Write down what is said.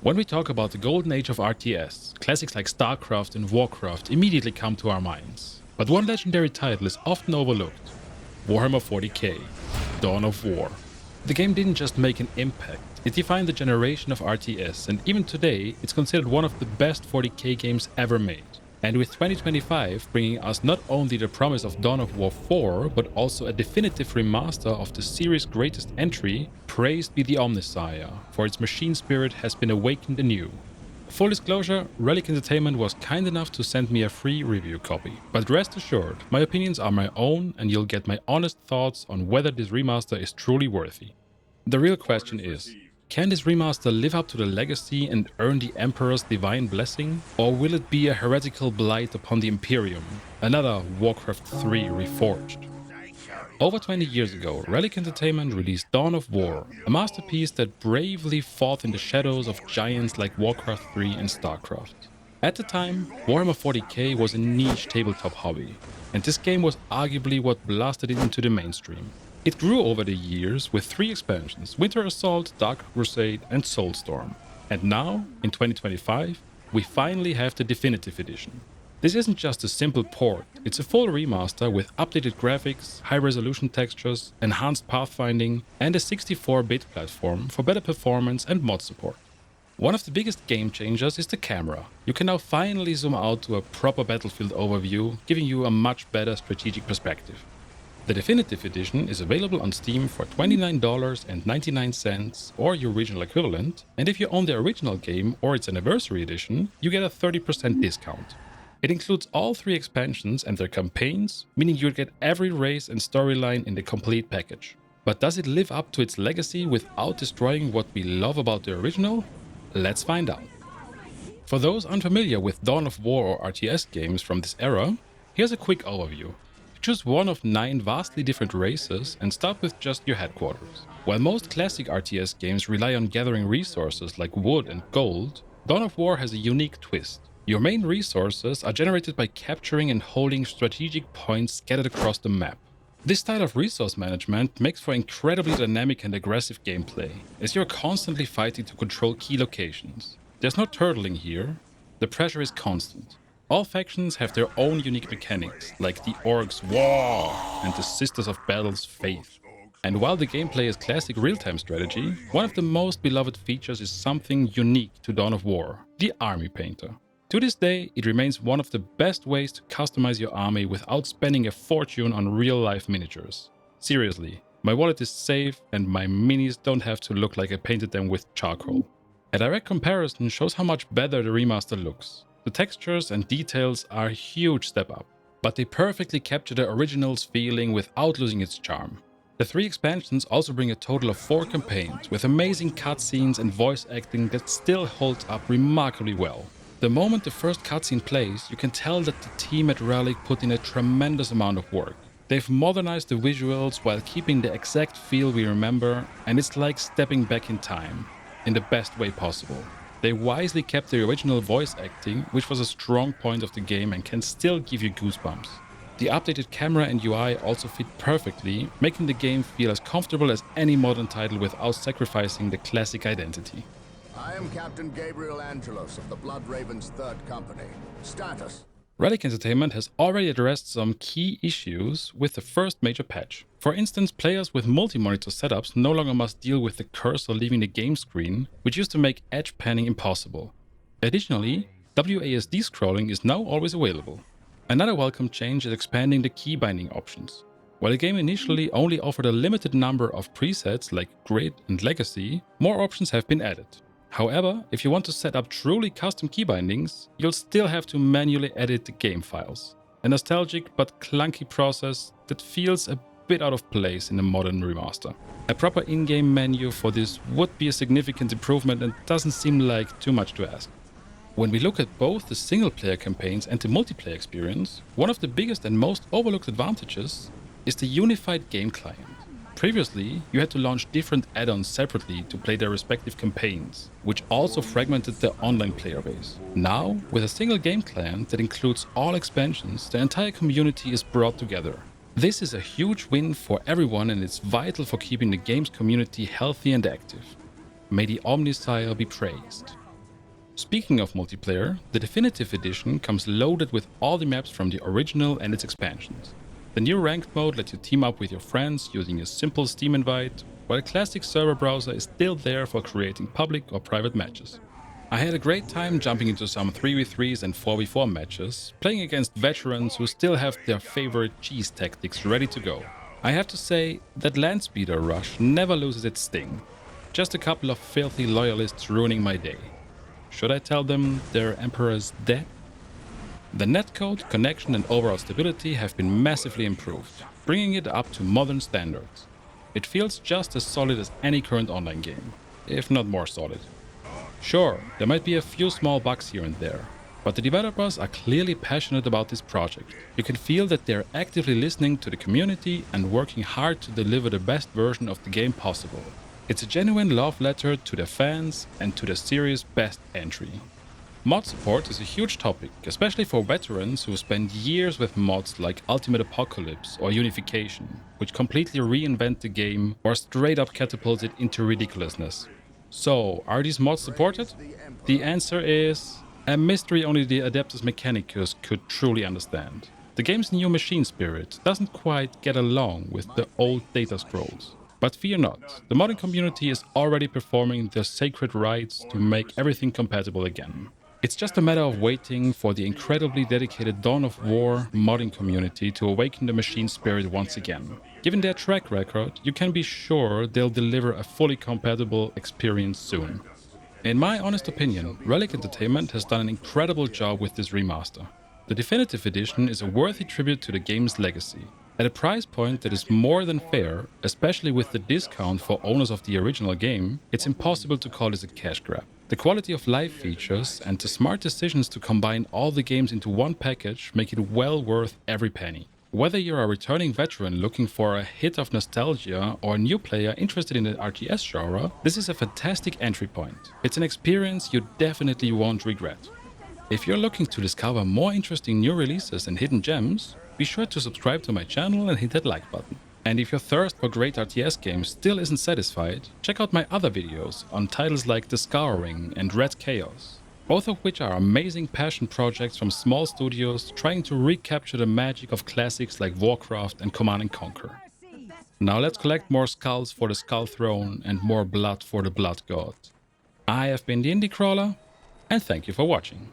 When we talk about the golden age of RTS, classics like StarCraft and Warcraft immediately come to our minds. But one legendary title is often overlooked: Warhammer 40K, Dawn of War. The game didn't just make an impact, it defined the generation of RTS, and even today it's considered one of the best 40K games ever made. And with 2025 bringing us not only the promise of Dawn of War 4, but also a definitive remaster of the series' greatest entry, praised be the Omnissiah, for its machine spirit has been awakened anew. Full disclosure, Relic Entertainment was kind enough to send me a free review copy, but rest assured, my opinions are my own and you'll get my honest thoughts on whether this remaster is truly worthy. The real question is, can this remaster live up to the legacy and earn the Emperor's divine blessing? Or will it be a heretical blight upon the Imperium, another Warcraft 3 reforged? Over 20 years ago, Relic Entertainment released Dawn of War, a masterpiece that bravely fought in the shadows of giants like Warcraft 3 and StarCraft. At the time, Warhammer 40K was a niche tabletop hobby, and this game was arguably what blasted it into the mainstream. It grew over the years with 3 expansions: Winter Assault, Dark Crusade and Soulstorm. And now, in 2025, we finally have the definitive edition. This isn't just a simple port, it's a full remaster with updated graphics, high-resolution textures, enhanced pathfinding, and a 64-bit platform for better performance and mod support. One of the biggest game changers is the camera. You can now finally zoom out to a proper battlefield overview, giving you a much better strategic perspective. The definitive edition is available on Steam for $29.99 or your regional equivalent, and if you own the original game or its anniversary edition, you get a 30% discount. It includes all 3 expansions and their campaigns, meaning you'll get every race and storyline in the complete package. But does it live up to its legacy without destroying what we love about the original? Let's find out. For those unfamiliar with Dawn of War or RTS games from this era, here's a quick overview. Choose one of 9 vastly different races and start with just your headquarters. While most classic RTS games rely on gathering resources like wood and gold, Dawn of War has a unique twist. Your main resources are generated by capturing and holding strategic points scattered across the map. This style of resource management makes for incredibly dynamic and aggressive gameplay, as you're constantly fighting to control key locations. There's no turtling here, the pressure is constant. All factions have their own unique mechanics, like the Orcs' War and the Sisters of Battle's Faith. And while the gameplay is classic real-time strategy, one of the most beloved features is something unique to Dawn of War: the Army Painter. To this day, it remains one of the best ways to customize your army without spending a fortune on real-life miniatures. Seriously, my wallet is safe and my minis don't have to look like I painted them with charcoal. A direct comparison shows how much better the remaster looks. The textures and details are a huge step up, but they perfectly capture the original's feeling without losing its charm. The 3 expansions also bring a total of 4 campaigns with amazing cutscenes and voice acting that still holds up remarkably well. The moment the first cutscene plays, you can tell that the team at Relic put in a tremendous amount of work. They've modernized the visuals while keeping the exact feel we remember, and it's like stepping back in time, in the best way possible. They wisely kept the original voice acting, which was a strong point of the game and can still give you goosebumps. The updated camera and UI also fit perfectly, making the game feel as comfortable as any modern title without sacrificing the classic identity. I am Captain Gabriel Angelos of the Blood Ravens 3rd Company. Status: Relic Entertainment has already addressed some key issues with the first major patch. For instance, players with multi-monitor setups no longer must deal with the cursor leaving the game screen, which used to make edge panning impossible. Additionally, WASD scrolling is now always available. Another welcome change is expanding the key binding options. While the game initially only offered a limited number of presets like Grid and Legacy, more options have been added. However, if you want to set up truly custom key bindings, you'll still have to manually edit the game files. A nostalgic but clunky process that feels a bit out of place in a modern remaster. A proper in-game menu for this would be a significant improvement and doesn't seem like too much to ask. When we look at both the single-player campaigns and the multiplayer experience, one of the biggest and most overlooked advantages is the unified game client. Previously, you had to launch different add-ons separately to play their respective campaigns, which also fragmented the online player base. Now, with a single game client that includes all expansions, the entire community is brought together. This is a huge win for everyone and it's vital for keeping the game's community healthy and active. May the Omnissiah be praised. Speaking of multiplayer, the Definitive Edition comes loaded with all the maps from the original and its expansions. The new ranked mode lets you team up with your friends using a simple Steam invite, while the classic server browser is still there for creating public or private matches. I had a great time jumping into some 3v3s and 4v4 matches, playing against veterans who still have their favorite cheese tactics ready to go. I have to say that Landspeeder Rush never loses its sting. Just a couple of filthy loyalists ruining my day. Should I tell them their emperor is dead? The netcode, connection and overall stability have been massively improved, bringing it up to modern standards. It feels just as solid as any current online game, if not more solid. Sure, there might be a few small bugs here and there, but the developers are clearly passionate about this project. You can feel that they're actively listening to the community and working hard to deliver the best version of the game possible. It's a genuine love letter to their fans and to the series' best entry. Mod support is a huge topic, especially for veterans who spend years with mods like Ultimate Apocalypse or Unification, which completely reinvent the game or straight up catapult it into ridiculousness. So, are these mods supported? The answer is a mystery only the Adeptus Mechanicus could truly understand. The game's new machine spirit doesn't quite get along with the old data scrolls. But fear not, the modding community is already performing their sacred rites to make everything compatible again. It's just a matter of waiting for the incredibly dedicated Dawn of War modding community to awaken the machine spirit once again. Given their track record, you can be sure they'll deliver a fully compatible experience soon. In my honest opinion, Relic Entertainment has done an incredible job with this remaster. The Definitive Edition is a worthy tribute to the game's legacy. At a price point that is more than fair, especially with the discount for owners of the original game, it's impossible to call this a cash grab. The quality of life features and the smart decisions to combine all the games into one package make it well worth every penny. Whether you're a returning veteran looking for a hit of nostalgia or a new player interested in the RTS genre, this is a fantastic entry point. It's an experience you definitely won't regret. If you're looking to discover more interesting new releases and hidden gems, be sure to subscribe to my channel and hit that like button. And if your thirst for great RTS games still isn't satisfied, check out my other videos on titles like The Scouring and Red Chaos, both of which are amazing passion projects from small studios trying to recapture the magic of classics like Warcraft and Command & Conquer. Now let's collect more skulls for the Skull Throne and more blood for the Blood God. I have been the IndieCrawler, and thank you for watching.